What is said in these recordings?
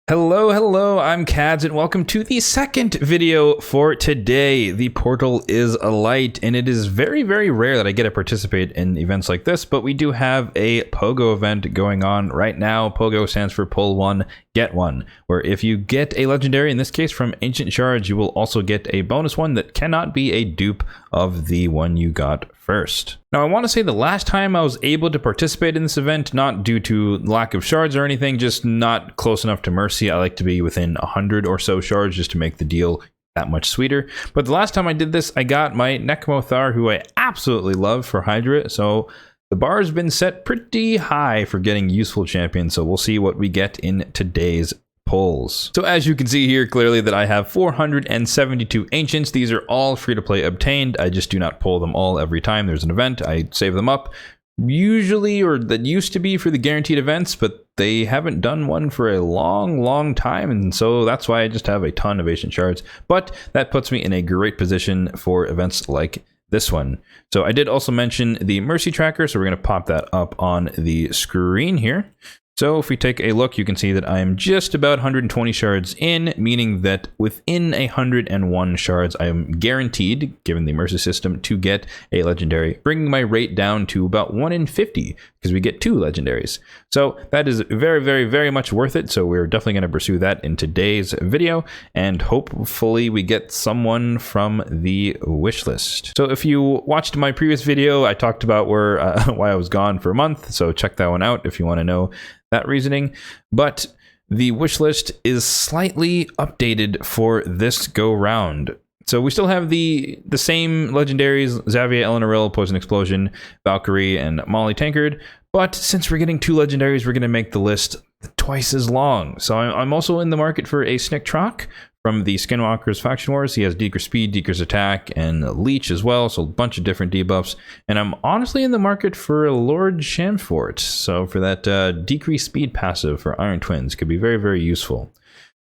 Hello, I'm Kads, and welcome to the second video for today. The portal is alight, and it is very, very rare that I get to participate in events like this, but we do have a POGO event going on right now. POGO stands for Pull One, Get One, where if you get a legendary, in this case from Ancient Shards, you will also get a bonus one that cannot be a dupe of the one you got first. Now, I want to say the last time I was able to participate in this event, not due to lack of shards or anything, just not close enough to Mercy. I like to be within 100 or so shards just to make the deal that much sweeter. But the last time I did this, I got my Nekmothar, who I absolutely love for Hydra, so the bar has been set pretty high for getting useful champions, so we'll see what we get in today's pulls. So as you can see here clearly that I have 472 ancients. These are all free to play obtained. I just do not pull them all every time there's an event. I save them up usually, or that used to be for the guaranteed events, but they haven't done one for a long time, and so that's why I just have a ton of ancient shards. But that puts me in a great position for events like this one. So I did also mention the Mercy tracker, so we're going to pop that up on the screen here. So if we take a look, you can see that I am just about 120 shards in, meaning that within 101 shards, I am guaranteed, given the Mercy system, to get a legendary, bringing my rate down to about 1 in 50, because we get 2 legendaries. So that is very much worth it. So we're definitely going to pursue that in today's video, and hopefully we get someone from the wish list. So if you watched my previous video, I talked about why I was gone for a month, so check that one out if you want to know that reasoning. But the wish list is slightly updated for this go round. So we still have the same legendaries: Xavier, Eleanor, Poison Explosion, Valkyrie, and Molly Tankard. But since we're getting 2 legendaries, we're going to make the list twice as long. So I'm also in the market for a Snick Trock from the Skinwalker's Faction Wars. He has decreased speed, decreased attack, and leech as well, so a bunch of different debuffs. And I'm honestly in the market for a Lord Shamfort, so for that decreased speed passive for Iron Twins. Could be very useful.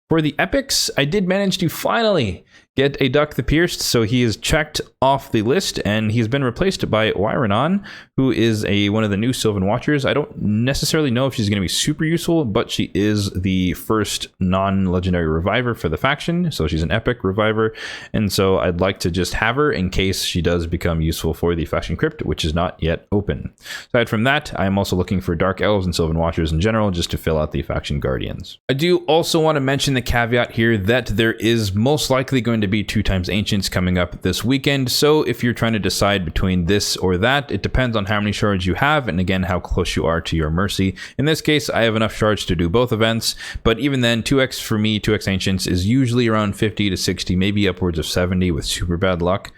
For the epics, I did manage to finally get a Duck the Pierced, so he is checked off the list, and he's been replaced by Wyronon, who is one of the new Sylvan Watchers. I don't necessarily know if she's going to be super useful, but she is the first non-legendary reviver for the faction, so she's an epic reviver, and so I'd like to just have her in case she does become useful for the faction crypt, which is not yet open. Aside from that, I'm also looking for Dark Elves and Sylvan Watchers in general, just to fill out the faction guardians. I do also want to mention the caveat here that there is most likely going to be 2 times Ancients coming up this weekend, so if you're trying to decide between this or that, it depends on how many shards you have, and again, how close you are to your Mercy. In this case, I have enough shards to do both events, but even then, 2x for me, 2x Ancients is usually around 50 to 60, maybe upwards of 70 with super bad luck.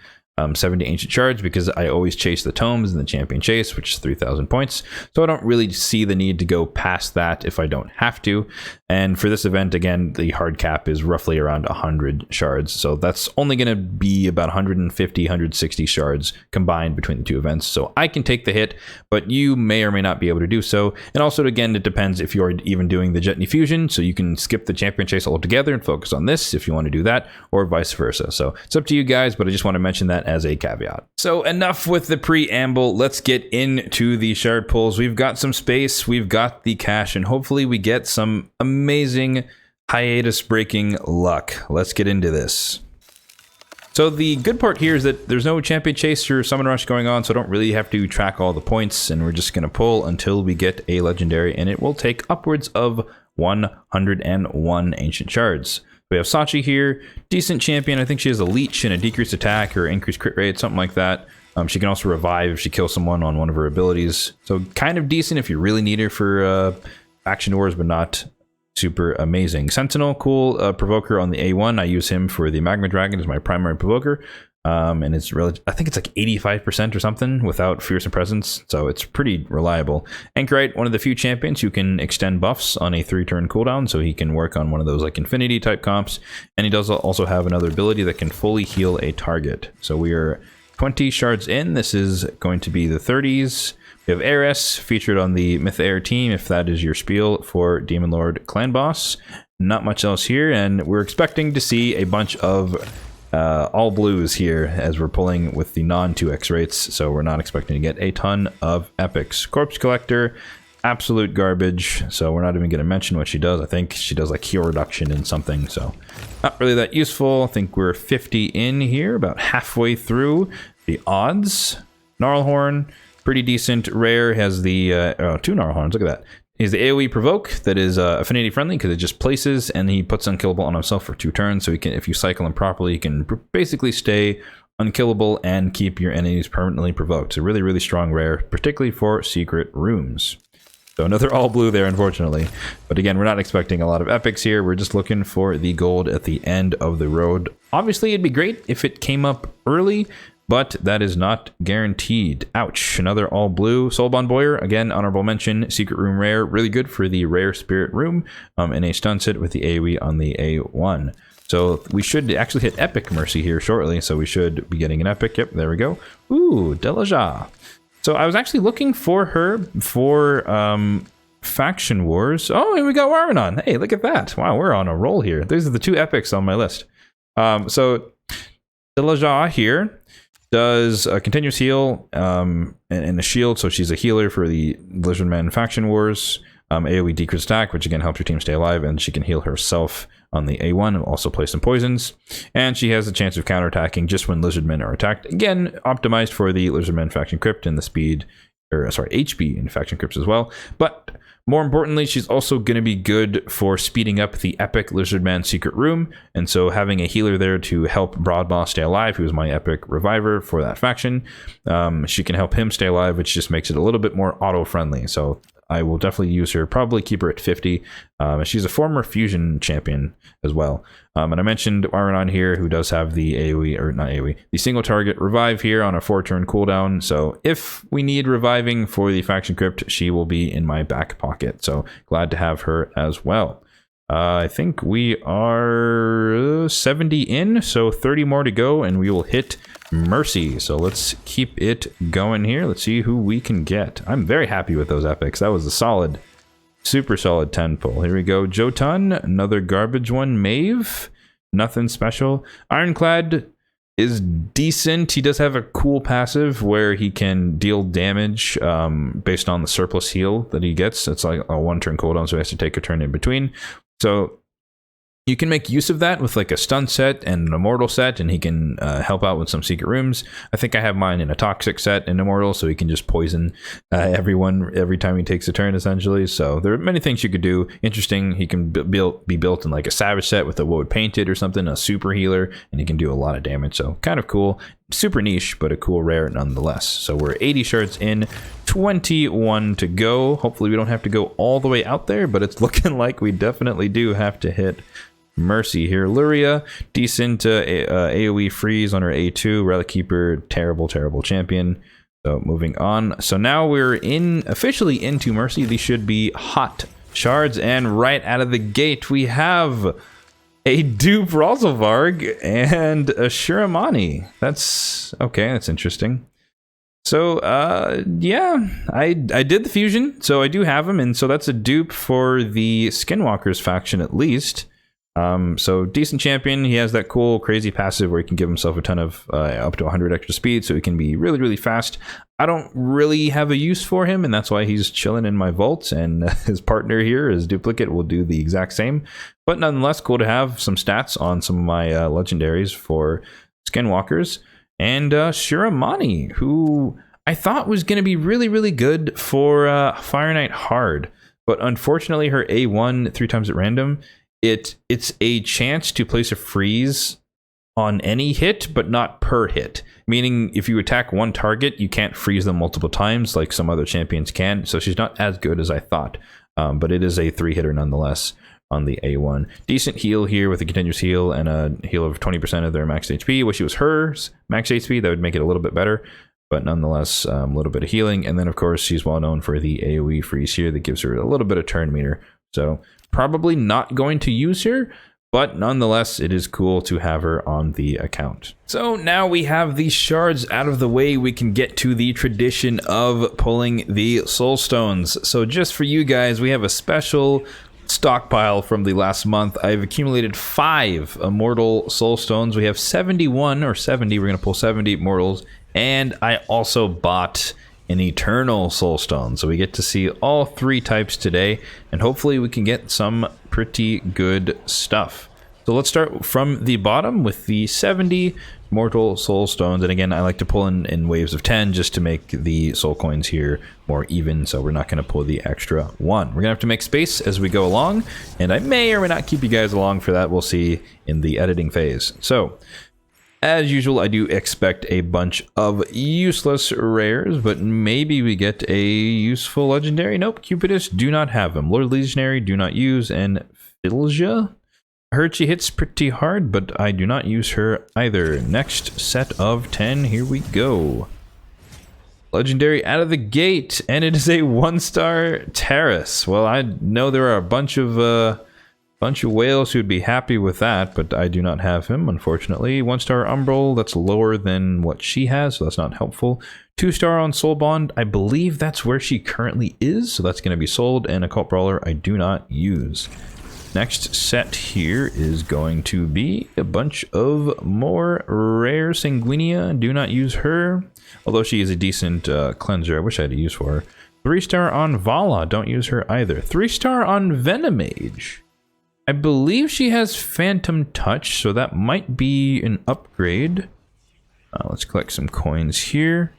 70 ancient shards, because I always chase the tomes in the champion chase, which is 3,000 points, so I don't really see the need to go past that if I don't have to. And for this event, again, the hard cap is roughly around 100 shards, so that's only going to be about 150 160 shards combined between the 2 events, so I can take the hit, but you may or may not be able to do so. And also, again, it depends if you're even doing the Jetney Fusion, so you can skip the champion chase altogether and focus on this if you want to do that, or vice versa. So it's up to you guys, but I just want to mention that as a caveat. So enough with the preamble, let's get into the shard pulls. We've got some space, we've got the cash, and hopefully we get some amazing hiatus breaking luck. Let's get into this. So the good part here is that there's no champion chase or summon rush going on, so I don't really have to track all the points, and we're just going to pull until we get a legendary, and it will take upwards of 101 ancient shards. We have Sachi here, decent champion. I think she has a leech and a decreased attack or increased crit rate, something like that. She can also revive if she kills someone on one of her abilities. So kind of decent if you really need her for faction wars, but not super amazing. Sentinel, cool provoker on the A1. I use him for the Magma Dragon as my primary provoker. And it's really, I think it's like 85% or something without Fearsome Presence, so it's pretty reliable. Anchorite, one of the few champions who can extend buffs on a 3-turn cooldown, so he can work on one of those like Infinity type comps, and he does also have another ability that can fully heal a target. So we are 20 shards in. This is going to be the 30s. We have Ares featured on the Myth Air team, if that is your spiel for Demon Lord Clan Boss. Not much else here, and we're expecting to see a bunch of all blues here as we're pulling with the non 2x rates, so we're not expecting to get a ton of epics. Corpse Collector, absolute garbage. So we're not even going to mention what she does. I think she does like heal reduction in something. So not really that useful. I think we're 50 in here, about halfway through the odds. Gnarlhorn, pretty decent. Rare has the 2 Gnarlhorns. Look at that. He's the AoE provoke that is affinity friendly because it just places and he puts unkillable on himself for 2 turns. So he can, if you cycle him properly, he can basically stay unkillable and keep your enemies permanently provoked. It's a really, really strong rare, particularly for secret rooms. So another all blue there, unfortunately. But again, we're not expecting a lot of epics here. We're just looking for the gold at the end of the road. Obviously, it'd be great if it came up early, but that is not guaranteed. Ouch. Another all blue. Soulbond Boyer, again, honorable mention. Secret room rare. Really good for the rare spirit room in a stun set with the AoE on the A1. So we should actually hit epic mercy here shortly. So we should be getting an epic. Yep, there we go. Ooh, Delaja. So I was actually looking for her for Faction Wars. Oh, and we got Warrenon. Hey, look at that. Wow, we're on a roll here. These are the 2 epics on my list. So Delaja here does a continuous heal and a shield. So she's a healer for the Lizardman Faction Wars. AoE decrease attack, which again helps your team stay alive, and she can heal herself on the A1 and also play some poisons. And she has a chance of counterattacking just when Lizardmen are attacked. Again, optimized for the Lizardmen Faction Crypt and the speed, or sorry, HP in Faction Crypts as well. But more importantly, she's also going to be good for speeding up the epic Lizardman Secret Room. And so having a healer there to help Broadboss stay alive, who is my epic reviver for that faction, she can help him stay alive, which just makes it a little bit more auto-friendly. So I will definitely use her, probably keep her at 50. She's a former fusion champion as well. And I mentioned Warrenon here, who does have the AoE, or not AoE, the single target revive here on a 4-turn cooldown. So if we need reviving for the Faction Crypt, she will be in my back pocket. So glad to have her as well. I think we are 70 in, so 30 more to go, and we will hit Mercy. So let's keep it going here. Let's see who we can get. I'm very happy with those epics. That was a solid, super solid 10 pull. Here we go. Jotun, another garbage one. Maeve, nothing special. Ironclad is decent. He does have a cool passive where he can deal damage based on the surplus heal that he gets. It's like a 1-turn cooldown, so he has to take a turn in between. So you can make use of that with like a stun set and an immortal set, and he can help out with some secret rooms. I think I have mine in a toxic set in immortal, so he can just poison everyone every time he takes a turn, essentially. So there are many things you could do. Interesting, he can be built in like a savage set with a woad painted or something, a super healer, and he can do a lot of damage. So kind of cool. Super niche, but a cool rare nonetheless. So we're 80 shards in, 21 to go. Hopefully we don't have to go all the way out there, but it's looking like we definitely do have to hit Mercy here. Luria, decent AoE freeze on her A2. Relic Keeper, terrible, terrible champion. So moving on. So now we're officially into Mercy. These should be hot shards, and right out of the gate we have a dupe Rosalvarg and a Shiramani. That's okay, that's interesting. So yeah, I did the fusion, so I do have him, and so that's a dupe for the Skinwalkers faction at least. So decent champion. He has that cool crazy passive where he can give himself a ton of up to 100 extra speed, so he can be really, really fast. I don't really have a use for him, and that's why he's chilling in my vaults, and his partner here, his duplicate, will do the exact same. But nonetheless, cool to have some stats on some of my legendaries for Skinwalkers. And Shiramani, who I thought was going to be really, really good for Fire Knight Hard, but unfortunately her A1 3 times at random, it's a chance to place a freeze on any hit, but not per hit. Meaning if you attack one target, you can't freeze them multiple times like some other champions can. So she's not as good as I thought, but it is a 3-hitter nonetheless on the A1. Decent heal here with a continuous heal and a heal of 20% of their max HP. Wish it was hers max HP. That would make it a little bit better. But nonetheless, a little bit of healing. And then, of course, she's well known for the AoE freeze here that gives her a little bit of turn meter. So probably not going to use her, but nonetheless, it is cool to have her on the account. So now we have these shards out of the way, we can get to the tradition of pulling the soul stones. So just for you guys, we have a special stockpile from the last month. I've accumulated 5 immortal soul stones. We have 71 or 70. We're going to pull 70 immortals. And I also bought an Eternal Soulstone. So we get to see all 3 types today, and hopefully we can get some pretty good stuff. So let's start from the bottom with the 70 Mortal Soul Stones. And again, I like to pull in waves of 10 just to make the soul coins here more even. So we're not going to pull the extra 1. We're going to have to make space as we go along. And I may or may not keep you guys along for that. We'll see in the editing phase. So as usual, I do expect a bunch of useless rares, but maybe we get a useful legendary. Nope, Cupidus, do not have them. Lord Legionary, do not use. And Filja, I heard she hits pretty hard, but I do not use her either. Next set of 10, here we go. Legendary out of the gate, and it is a 1-star Terrace. Well, I know there are a bunch of whales who'd be happy with that, but I do not have him, unfortunately. 1-star Umbral, that's lower than what she has, so that's not helpful. 2-star on Soul Bond, I believe that's where she currently is, so that's going to be sold, and Occult Brawler I do not use. Next set here is going to be a bunch of more rare Sanguinia. Do not use her, although she is a decent cleanser. I wish I had a use for her. 3-star on Vala. Don't use her either. 3-star on Venomage. I believe she has Phantom Touch, so that might be an upgrade. Let's collect some coins here.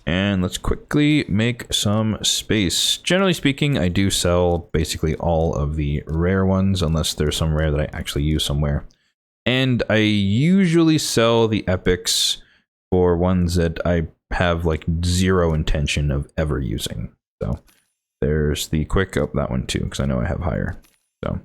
And let's quickly make some space. Generally speaking, I do sell basically all of the rare ones, unless there's some rare that I actually use somewhere. And I usually sell the epics for ones that I have like 0 intention of ever using. So there's the quick, oh, that one too, because I know I have higher. So,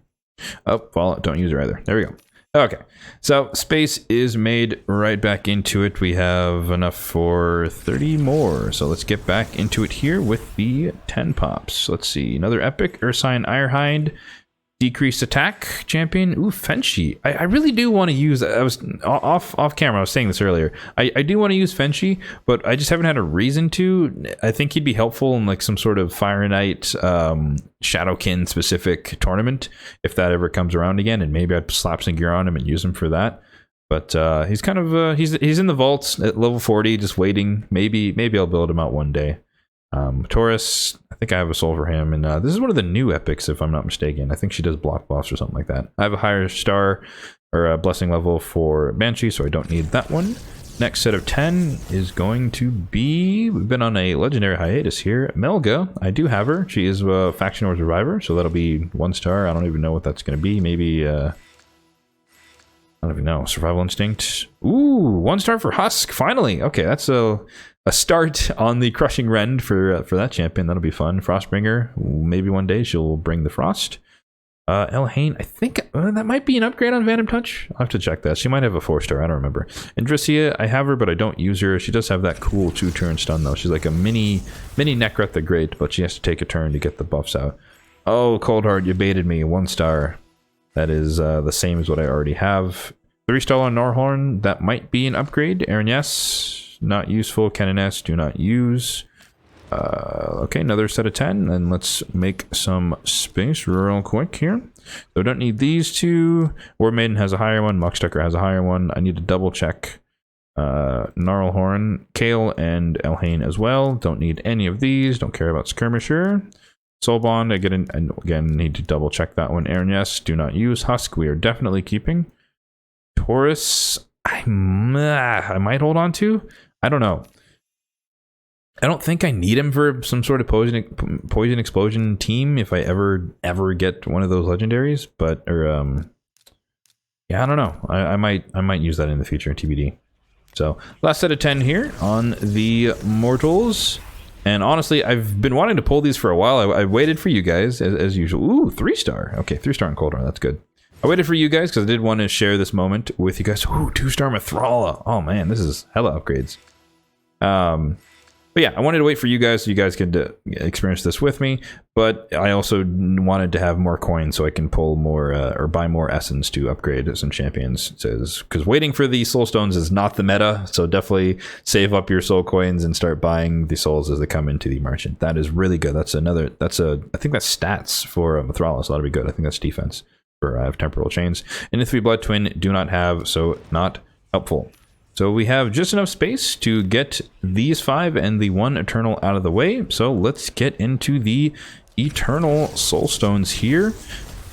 oh, Fallout, don't use her either. There we go. Okay, so space is made right back into it. We have enough for 30 more. So let's get back into it here with the 10 pops. Let's see, another epic, Ursine Irehide, decreased attack champion. Ooh, Fenshi. I really do want to use, I was off camera, I was saying this earlier. I do want to use Fenshi, but I just haven't had a reason to. I think he'd be helpful in like some sort of Fire Knight, Shadowkin specific tournament, if that ever comes around again, and maybe I'd slap some gear on him and use him for that. But he's kind of, he's in the vaults at level 40, just waiting. Maybe I'll build him out one day. Taurus, I think I have a soul for him, and this is one of the new epics, if I'm not mistaken. I think she does block buffs or something like that. I have a higher star or a blessing level for Banshee, so I don't need that one. Next set of 10 is going to be, we've been on a legendary hiatus here, Melga. I do have her. She is a faction or survivor, so that'll be 1-star. I don't even know what that's going to be. Maybe I don't even know. Survival Instinct. Ooh, 1-star for Husk. Finally. Okay, that's a start on the Crushing Rend for that champion. That'll be fun. Frostbringer. Maybe one day she'll bring the frost. Elhain, I think that might be an upgrade on Phantom Touch. I'll have to check that. She might have a 4-star. I don't remember. Andrissia, I have her, but I don't use her. She does have that cool 2-turn stun, though. She's like a mini Necreth the Great, but she has to take a turn to get the buffs out. Oh, Coldheart, you baited me. 1-star. That is the same as what I already have. 3-star on Norhorn. That might be an upgrade. Not useful. Canoness, do not use. Okay, another set of 10, and let's make some space real quick here. So I don't need these two. War Maiden has a higher one. Muckstucker has a higher one. I need to double check Gnarlhorn, Kale, and Elhain as well. Don't need any of these. Don't care about Skirmisher. Soul Bond, and again, need to double check that one. Yes, do not use. Husk, we are definitely keeping. Taurus, I might hold on to. I don't know. I don't think I need him for some sort of poison explosion team if I ever get one of those legendaries. But yeah, I don't know. I might use that in the future, TBD. So last set of 10 here on the Mortals. And honestly, I've been wanting to pull these for a while. I waited for you guys as usual. Ooh, 3-star. Okay, 3-star on Coldheart. That's good. I waited for you guys because I did want to share this moment with you guys. Ooh, 2-star Mithrala. Oh man, this is hella upgrades. But yeah, I wanted to wait for you guys so you guys could experience this with me. But I also wanted to have more coins so I can pull more or buy more essence to upgrade some champions. Because waiting for the soul stones is not the meta. So definitely save up your soul coins and start buying the souls as they come into the merchant. That is really good. I think that's stats for Mithrala, so that'll be good. I think that's defense for I have temporal chains. And the 3 blood twin do not have, so not helpful. So we have just enough space to get these 5 and the 1 Eternal out of the way. So let's get into the Eternal Soulstones here.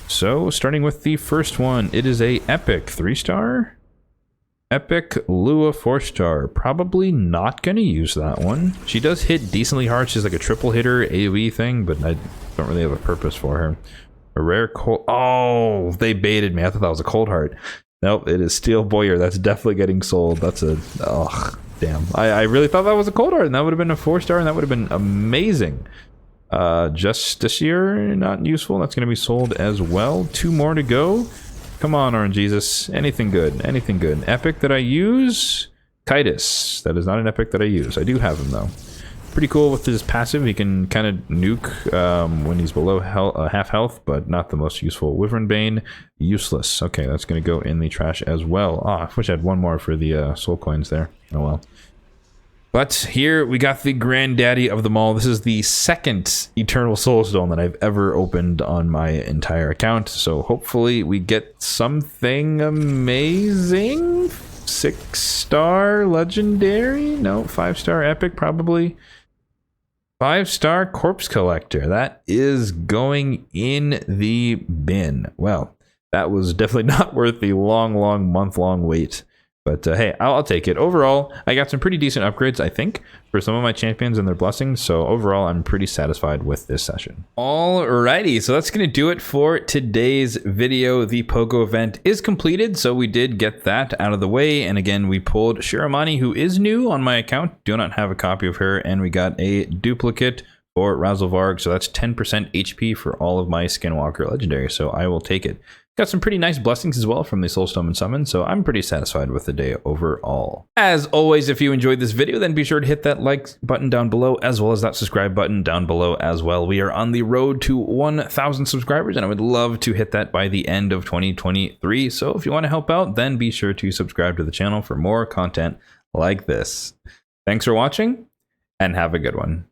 So starting with the first one, it is a Epic 3-star. Epic Lua 4-star. Probably not going to use that one. She does hit decently hard. She's like a triple hitter AoE thing, but I don't really have a purpose for her. A rare cold... Oh, they baited me. I thought that was a cold heart. Nope, it is Steel Boyer. That's definitely getting sold. That's a... Oh, damn. I really thought that was a cold heart, and that would have been a 4-star, and that would have been amazing. Just this year, not useful. That's going to be sold as well. 2 more to go. Come on, Orange Jesus. Anything good. Anything good. Epic that I use? Kitus. That is not an epic that I use. I do have him, though. Pretty cool with his passive. He can kind of nuke when he's below half health, but not the most useful. Wyvern Bane, useless. Okay, that's going to go in the trash as well. Ah, I wish I had one more for the soul coins there. Oh well. But here we got the granddaddy of them all. This is the second Eternal Soulstone that I've ever opened on my entire account. So hopefully we get something amazing. 6-star legendary? No, 5-star epic probably. 5-star corpse collector. That is going in the bin. Well, that was definitely not worth the long month-long wait. But hey, I'll take it. Overall, I got some pretty decent upgrades, I think, for some of my champions and their blessings. So overall, I'm pretty satisfied with this session. Alrighty, so that's going to do it for today's video. The POGO event is completed, so we did get that out of the way. And again, we pulled Shiramani, who is new on my account. Do not have a copy of her. And we got a duplicate for Razelvarg. So that's 10% HP for all of my Skinwalker Legendary. So I will take it. Got some pretty nice blessings as well from the Soulstone Summons, so I'm pretty satisfied with the day overall. As always, if you enjoyed this video, then be sure to hit that like button down below, as well as that subscribe button down below as well. We are on the road to 1,000 subscribers, and I would love to hit that by the end of 2023. So if you want to help out, then be sure to subscribe to the channel for more content like this. Thanks for watching, and have a good one.